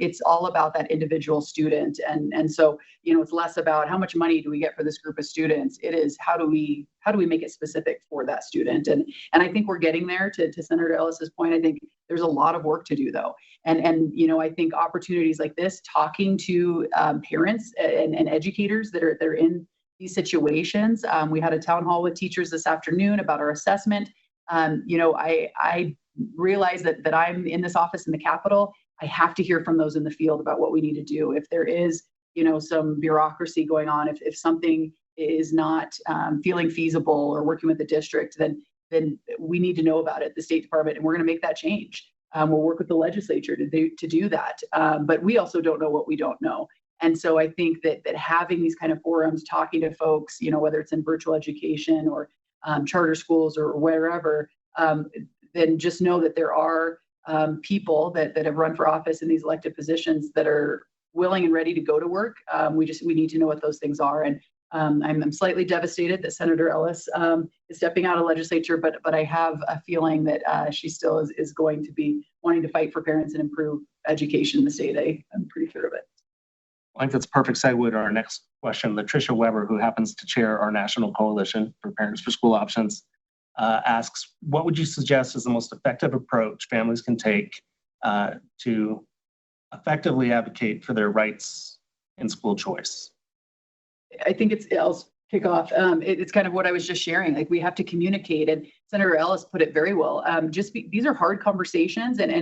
It's all about that individual student. And so, it's less about how much money do we get for this group of students. It is how do we make it specific for that student? And I think we're getting there. To Senator Ellis's point, I think there's a lot of work to do though. And I think opportunities like this, talking to parents and educators that are in these situations. We had a town hall with teachers this afternoon about our assessment. I realize that I'm in this office in the Capitol. I have to hear from those in the field about what we need to do. If there is, some bureaucracy going on, if something is not feeling feasible or working with the district, then we need to know about it, the State Department, and we're going to make that change. We'll work with the legislature to do that. But we also don't know what we don't know. And so I think that having these kind of forums, talking to folks, whether it's in virtual education or charter schools or wherever, then just know that there are people that have run for office in these elected positions that are willing and ready to go to work. We need to know what those things are. And I'm slightly devastated that Senator Ellis is stepping out of legislature, but I have a feeling that she still is going to be wanting to fight for parents and improve education in the state. I'm pretty sure of it. I think that's a perfect segue to our next question. Latricia Weber, who happens to chair our National Coalition for Parents for School Options, asks, what would you suggest is the most effective approach families can take to effectively advocate for their rights in school choice? I think I'll kick off. It's kind of what I was just sharing. Like, we have to communicate, and Senator Ellis put it very well. These are hard conversations, and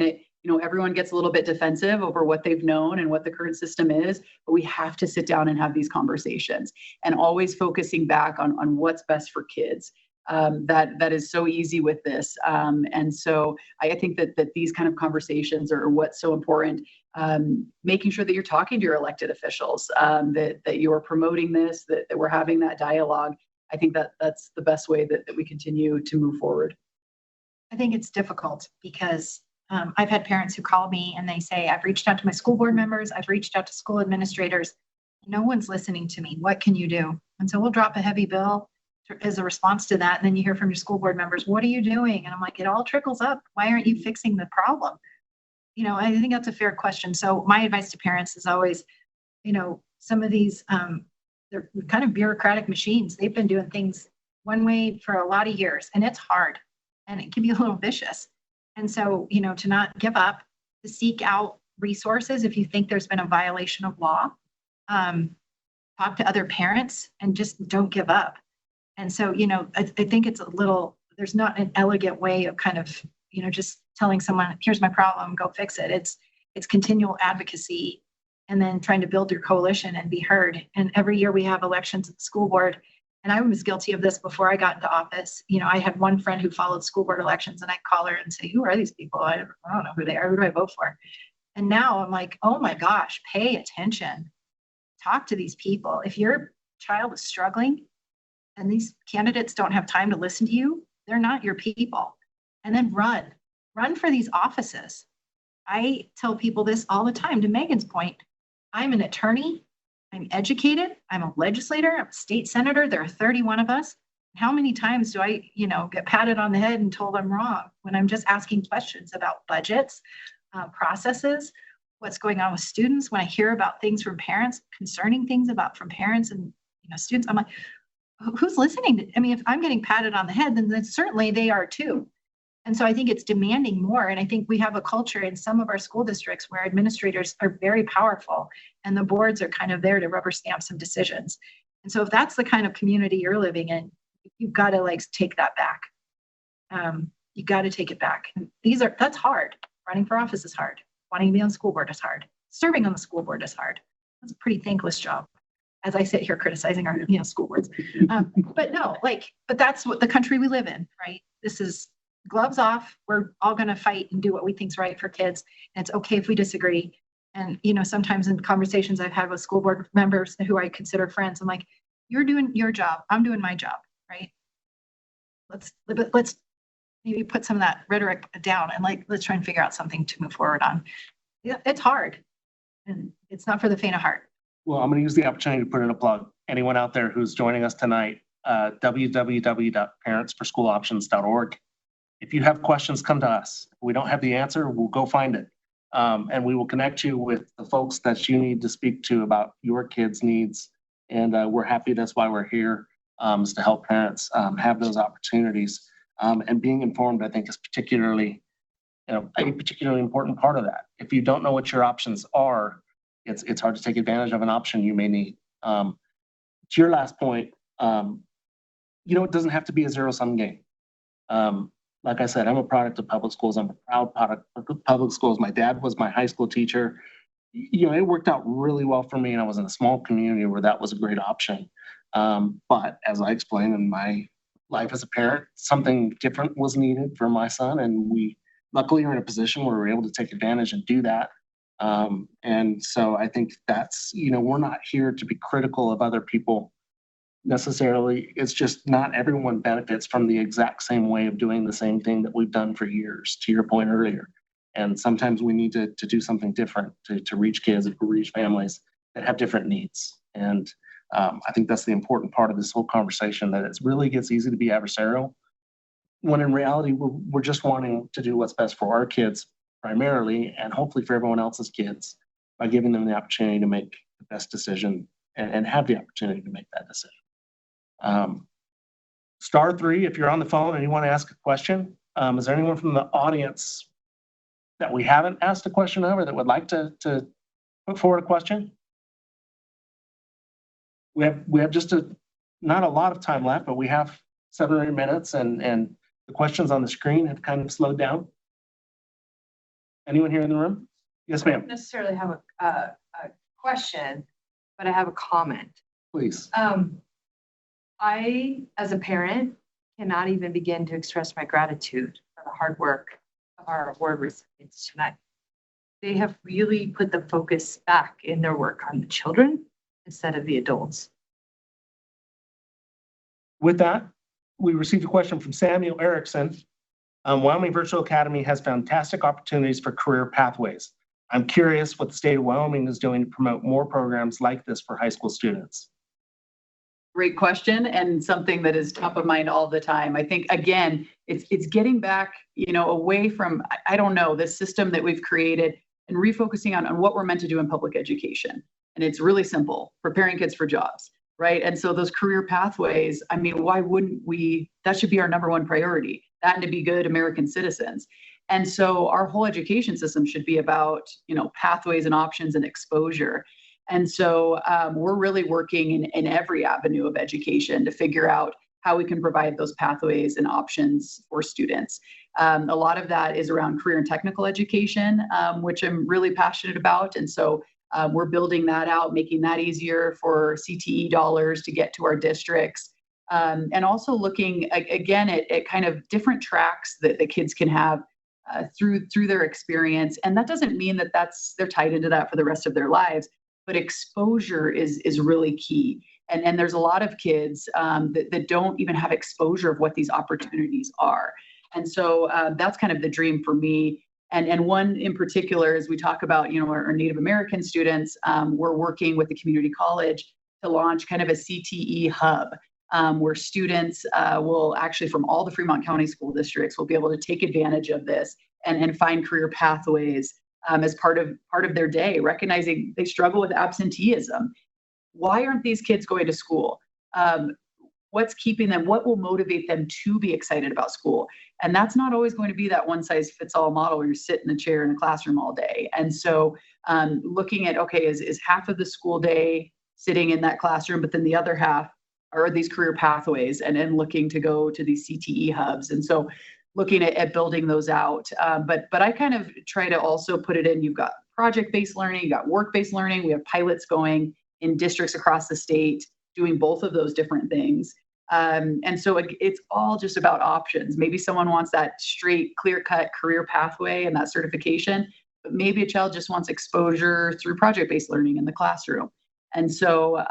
everyone gets a little bit defensive over what they've known and what the current system is, but we have to sit down and have these conversations, and always focusing back on what's best for kids. That is so easy with this. And so I think that these kind of conversations are what's so important. Making sure that you're talking to your elected officials, that you are promoting this, that we're having that dialogue. I think that's the best way that we continue to move forward. I think it's difficult because I've had parents who call me and they say, I've reached out to my school board members, I've reached out to school administrators. No one's listening to me. What can you do? And so we'll drop a heavy bill as a response to that. And then you hear from your school board members, what are you doing? And I'm like, it all trickles up. Why aren't you fixing the problem? I think that's a fair question. So my advice to parents is always, some of these, they're kind of bureaucratic machines. They've been doing things one way for a lot of years, and it's hard and it can be a little vicious. And so, to not give up, to seek out resources if you think there's been a violation of law, talk to other parents, and just don't give up. And so, I think it's there's not an elegant way of kind of, just telling someone, here's my problem, go fix it. It's continual advocacy, and then trying to build your coalition and be heard. And every year we have elections at the school board. And I was guilty of this before I got into office. I had one friend who followed school board elections, and I'd call her and say, who are these people? I don't know who they are. Who do I vote for? And now I'm like, oh my gosh, pay attention. Talk to these people. If your child is struggling and these candidates don't have time to listen to you, they're not your people. And then run for these offices. I tell people this all the time. To Megan's point, I'm an attorney, I'm educated, I'm a legislator, I'm a state senator. There are 31 of us. How many times do I, get patted on the head and told I'm wrong when I'm just asking questions about budgets, processes, what's going on with students? When I hear about things from parents, concerning things from parents and students, I'm like, who's listening? If I'm getting patted on the head, then certainly they are too. And so I think it's demanding more. And I think we have a culture in some of our school districts where administrators are very powerful and the boards are kind of there to rubber stamp some decisions. And so if that's the kind of community you're living in, you've got to take that back. You got to take it back. And that's hard. Running for office is hard. Wanting to be on the school board is hard. Serving on the school board is hard. That's a pretty thankless job, as I sit here criticizing our school boards. But that's what the country we live in, right? This is gloves off. We're all going to fight and do what we think's right for kids. And it's okay if we disagree. And, sometimes in conversations I've had with school board members who I consider friends, I'm like, you're doing your job. I'm doing my job, right? Let's maybe put some of that rhetoric down and let's try and figure out something to move forward on. Yeah, it's hard and it's not for the faint of heart. Well, I'm going to use the opportunity to put in a plug. Anyone out there who's joining us tonight, www.parentsforschooloptions.org. If you have questions, come to us. If we don't have the answer, we'll go find it. And we will connect you with the folks that you need to speak to about your kids' needs. And we're happy. That's why we're here, is to help parents have those opportunities. And being informed, I think, is particularly important part of that. If you don't know what your options are, it's hard to take advantage of an option you may need. To your last point, it doesn't have to be a zero-sum game. Like I said, I'm a product of public schools. I'm a proud product of public schools. My dad was my high school teacher. It worked out really well for me, and I was in a small community where that was a great option. But as I explained in my life as a parent, something different was needed for my son, and we luckily are in a position where we're able to take advantage and do that. And so I think that's, we're not here to be critical of other people necessarily. It's just not everyone benefits from the exact same way of doing the same thing that we've done for years, to your point earlier. And sometimes we need to do something different to reach kids, to reach families that have different needs. And I think that's the important part of this whole conversation, that it really gets easy to be adversarial, when in reality, we're just wanting to do what's best for our kids primarily, and hopefully for everyone else's kids, by giving them the opportunity to make the best decision and have the opportunity to make that decision. *3, if you're on the phone and you want to ask a question. Is there anyone from the audience that we haven't asked a question of, or that would like to put forward a question? We have just not a lot of time left, but we have 7 or 8 minutes, and the questions on the screen have kind of slowed down. Anyone here in the room? Yes, I don't ma'am. necessarily have a question, but I have a comment. Please. I, as a parent, cannot even begin to express my gratitude for the hard work of our award recipients tonight. They have really put the focus back in their work on the children instead of the adults. With that, we received a question from Samuel Erickson. Wyoming Virtual Academy has fantastic opportunities for career pathways. I'm curious what the state of Wyoming is doing to promote more programs like this for high school students. Great question, and something that is top of mind all the time. I think, again, it's getting back, away from, I don't know, this system that we've created, and refocusing on what we're meant to do in public education. And it's really simple: preparing kids for jobs, right? And so those career pathways, I mean, why wouldn't we? That should be our number one priority, that and to be good American citizens. And so our whole education system should be about, pathways and options and exposure. And so we're really working in every avenue of education to figure out how we can provide those pathways and options for students. A lot of that is around career and technical education, which I'm really passionate about. And so we're building that out, making that easier for CTE dollars to get to our districts. And also looking, again, at kind of different tracks that the kids can have through their experience. And that doesn't mean that they're tied into that for the rest of their lives. But exposure is really key. And there's a lot of kids that don't even have exposure of what these opportunities are. And so that's kind of the dream for me. And one in particular, as we talk about, our Native American students, we're working with the community college to launch kind of a CTE hub, where students will actually, from all the Fremont County school districts, will be able to take advantage of this and find career pathways as part of their day, recognizing they struggle with absenteeism. Why aren't these kids going to school? What's keeping them? What will motivate them to be excited about school? And that's not always going to be that one size fits all model where you sit in a chair in a classroom all day. And so looking at, okay, is half of the school day sitting in that classroom, but then the other half are these career pathways, and then looking to go to these CTE hubs. And so looking at building those out. But I kind of try to also put it in, you've got project-based learning, you've got work-based learning. We have pilots going in districts across the state doing both of those different things. And so it's all just about options. Maybe someone wants that straight, clear-cut career pathway and that certification, but maybe a child just wants exposure through project-based learning in the classroom. And so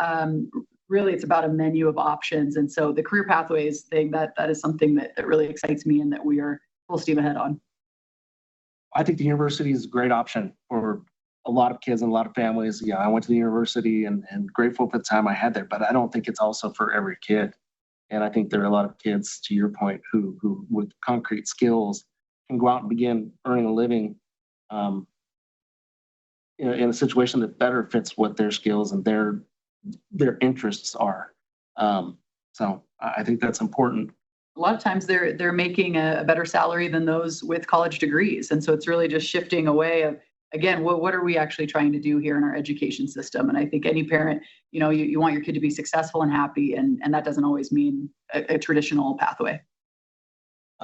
really it's about a menu of options. And so the career pathways thing, that is something that really excites me and that we are full steam ahead on. I think the university is a great option for a lot of kids and a lot of families. Yeah, I went to the university and grateful for the time I had there, but I don't think it's also for every kid. And I think there are a lot of kids, to your point, who with concrete skills can go out and begin earning a living in a situation that better fits what their skills and their interests are. So I think that's important. A lot of times they're making a better salary than those with college degrees. And so it's really just shifting away of, again, what are we actually trying to do here in our education system? And I think any parent, you want your kid to be successful and happy, and that doesn't always mean a traditional pathway.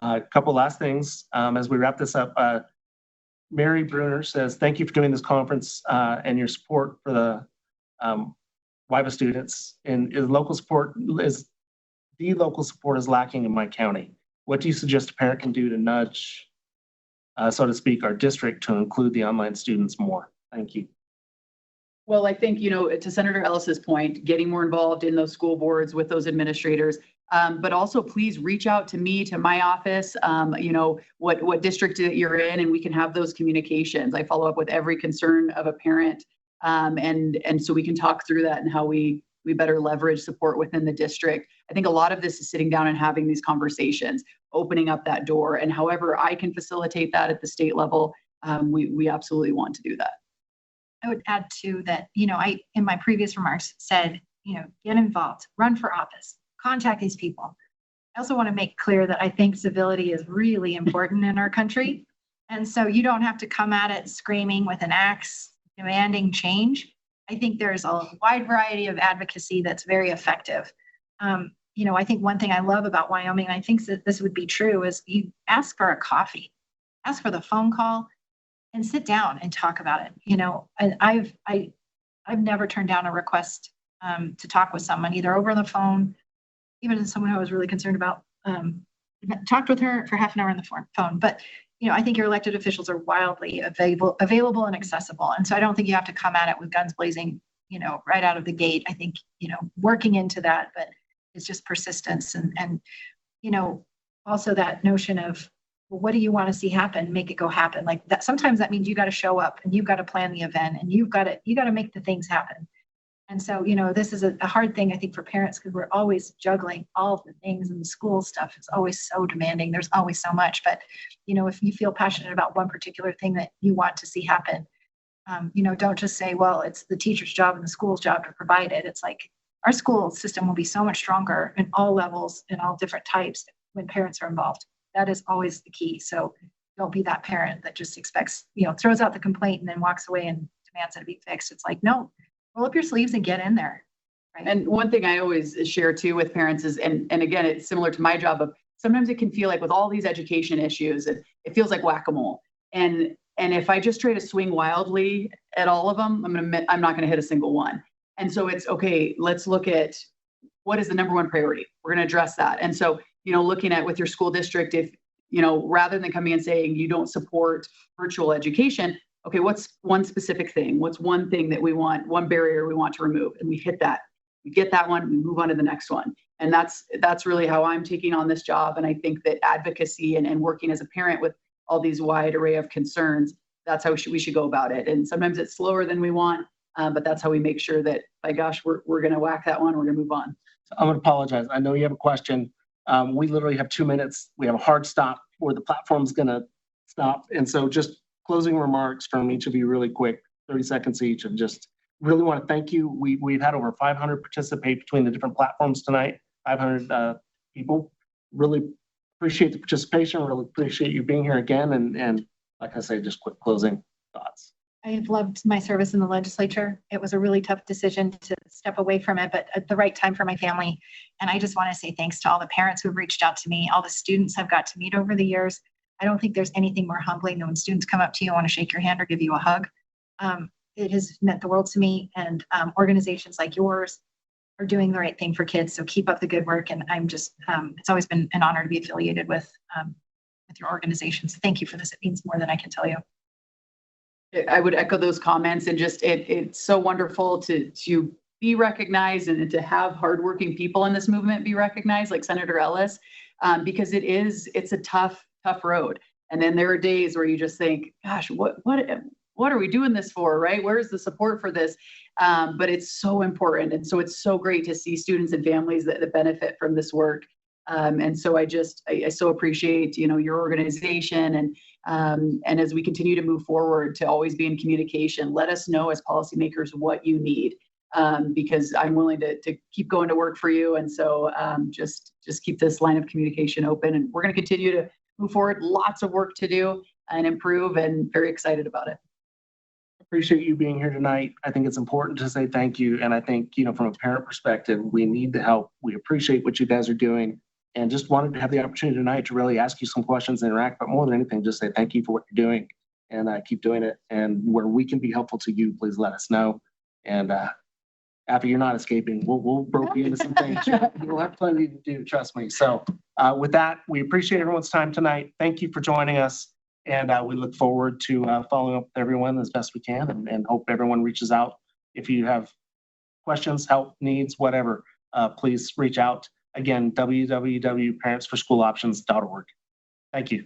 A couple last things as we wrap this up. Mary Bruner says, thank you for doing this conference and your support for the WIVA students. And the local support is lacking in my county. What do you suggest a parent can do to nudge, so to speak, our district to include the online students more? Thank you. Well, I think, to Senator Ellis's point, getting more involved in those school boards with those administrators. But also please reach out to me, to my office, what district that you're in, and we can have those communications. I follow up with every concern of a parent. And so we can talk through that and how we better leverage support within the district. I think a lot of this is sitting down and having these conversations, opening up that door, and however I can facilitate that at the state level, we absolutely want to do that. I would add to that, I, in my previous remarks said, get involved, run for office, contact these people. I also want to make clear that I think civility is really important in our country. And so you don't have to come at it screaming with an axe, demanding change. I think there's a wide variety of advocacy that's very effective. I think one thing I love about Wyoming, and I think that this would be true, is you ask for a coffee, ask for the phone call, and sit down and talk about it. And I've never turned down a request to talk with someone, either over the phone, even someone who I was really concerned about, talked with her for half an hour on the phone. But, I think your elected officials are wildly available and accessible. And so I don't think you have to come at it with guns blazing, right out of the gate. I think, working into that, but it's just persistence and also that notion of, well, what do you want to see happen? Make it go happen. Like that. Sometimes that means you got to show up and you've got to plan the event and you got to make the things happen. And so, this is a hard thing, I think, for parents, because we're always juggling all of the things, and the school stuff is always so demanding. There's always so much. But, if you feel passionate about one particular thing that you want to see happen, don't just say, well, it's the teacher's job and the school's job to provide it. It's like our school system will be so much stronger in all levels and all different types when parents are involved. That is always the key. So don't be that parent that just expects, throws out the complaint and then walks away and demands it to be fixed. It's like, no, roll up your sleeves and get in there. Right? And one thing I always share too with parents is, and again, it's similar to my job of sometimes it can feel like with all these education issues, it feels like whack-a-mole. And if I just try to swing wildly at all of them, I'm not going to hit a single one. And so it's okay, let's look at what is the number one priority. We're going to address that. And so, looking at with your school district, if, rather than coming and saying you don't support virtual education, okay, what's one specific thing? What's one thing that we want, one barrier we want to remove? And we hit that. We get that one, we move on to the next one. And that's really how I'm taking on this job. And I think that advocacy and working as a parent with all these wide array of concerns, that's how we should go about it. And sometimes it's slower than we want, but that's how we make sure that, by gosh, we're going to whack that one, we're going to move on. I'm going to apologize. I know you have a question. We literally have 2 minutes. We have a hard stop where the platform's going to stop. And so just closing remarks from each of you really quick, 30 seconds each, and just really want to thank you. We've had over 500 participate between the different platforms tonight, 500 people. Really appreciate the participation. Really appreciate you being here again. And like I say, just quick closing thoughts. I've loved my service in the legislature. It was a really tough decision to step away from it, but at the right time for my family. And I just want to say thanks to all the parents who've reached out to me, all the students I've got to meet over the years. I don't think there's anything more humbling than when students come up to you and want to shake your hand or give you a hug. It has meant the world to me, and organizations like yours are doing the right thing for kids. So keep up the good work. And I'm just, it's always been an honor to be affiliated with your organization. So thank you for this. It means more than I can tell you. I would echo those comments, and just it's so wonderful to be recognized and to have hardworking people in this movement be recognized, like Senator Ellis, because it's a tough road. And then there are days where you just think, gosh, what are we doing this for, right? Where's the support for this? But it's so important. And so it's so great to see students and families that benefit from this work. And so I so appreciate, your organization and as we continue to move forward, to always be in communication. Let us know as policymakers what you need, because I'm willing to keep going to work for you. And so just keep this line of communication open, and we're going to continue to move forward. Lots of work to do and improve, and very excited about it. Appreciate you being here tonight. I think it's important to say thank you. And I think, from a parent perspective, we need the help. We appreciate what you guys are doing, and just wanted to have the opportunity tonight to really ask you some questions and interact, but more than anything, just say thank you for what you're doing, and keep doing it. And where we can be helpful to you, please let us know. And Affie, you're not escaping. We'll broke you into some things. You'll have plenty to do, trust me. So with that, we appreciate everyone's time tonight. Thank you for joining us. And we look forward to following up with everyone as best we can, and hope everyone reaches out If you have questions, help, needs, whatever, please reach out. Again, www.parentsforschooloptions.org. Thank you.